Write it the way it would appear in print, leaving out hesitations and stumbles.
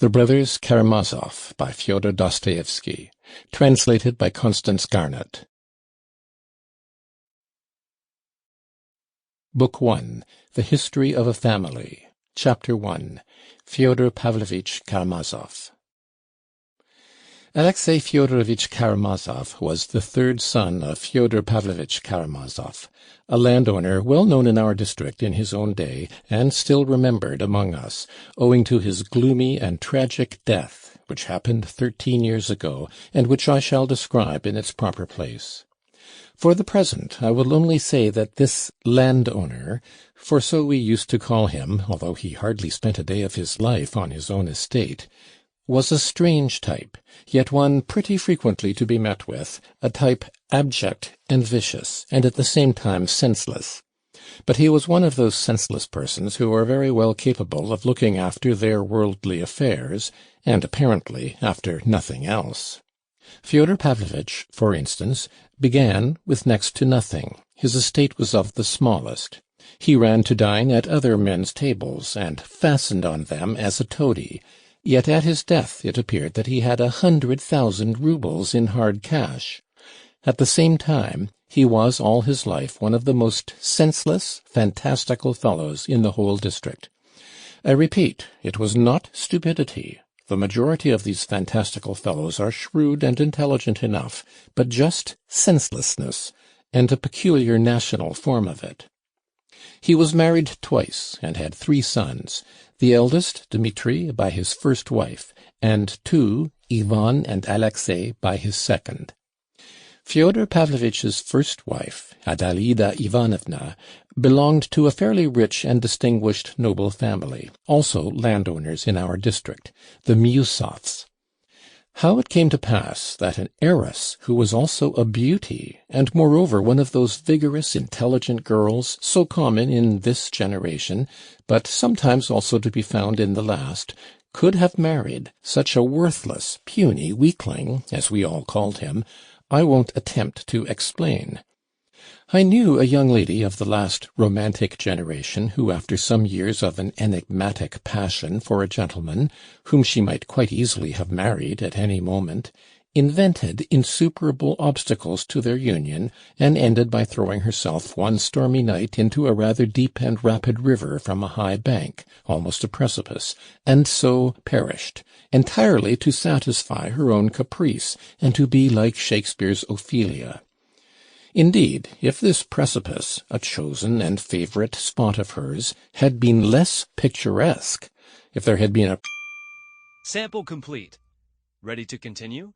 The Brothers Karamazov by Fyodor Dostoevsky, translated by Constance Garnett. Book 1, The History of a Family, Chapter 1, Fyodor Pavlovich Karamazov. Alexei Fyodorovich Karamazov was the third son of Fyodor Pavlovich Karamazov, a landowner well known in our district in his own day and still remembered among us, owing to his gloomy and tragic death, which happened 13 years ago, and which I shall describe in its proper place. For the present, I will only say that this landowner, for so we used to call him, although he hardly spent a day of his life on his own estate, was a strange type, yet one pretty frequently to be met with, a type abject and vicious, and at the same time senseless. But he was one of those senseless persons who are very well capable of looking after their worldly affairs, and apparently after nothing else. Fyodor Pavlovich, for instance, began with next to nothing. His estate was of the smallest. He ran to dine at other men's tables, and fastened on them as a toady. Yet at his death it appeared that he had 100,000 roubles in hard cash. At the same time, he was all his life one of the most senseless, fantastical fellows in the whole district. I repeat, it was not stupidity. The majority of these fantastical fellows are shrewd and intelligent enough, but just senselessness, and a peculiar national form of it. He was married twice, and had 3 sons, the eldest, Dmitri, by his first wife, and 2, Ivan and Alexei, by his second. Fyodor Pavlovich's first wife, Adalida Ivanovna, belonged to a fairly rich and distinguished noble family, also landowners in our district, the Miusovs. How it came to pass that an heiress who was also a beauty, and moreover one of those vigorous, intelligent girls so common in this generation, but sometimes also to be found in the last, could have married such a worthless, puny weakling, as we all called him, I won't attempt to explain. I knew a young lady of the last romantic generation who, after some years of an enigmatic passion for a gentleman, whom she might quite easily have married at any moment, invented insuperable obstacles to their union, and ended by throwing herself one stormy night into a rather deep and rapid river from a high bank, almost a precipice, and so perished, entirely to satisfy her own caprice, and to be like Shakespeare's Ophelia. Indeed, if this precipice, a chosen and favourite spot of hers, had been less picturesque, if there had been a... Sample complete. Ready to continue?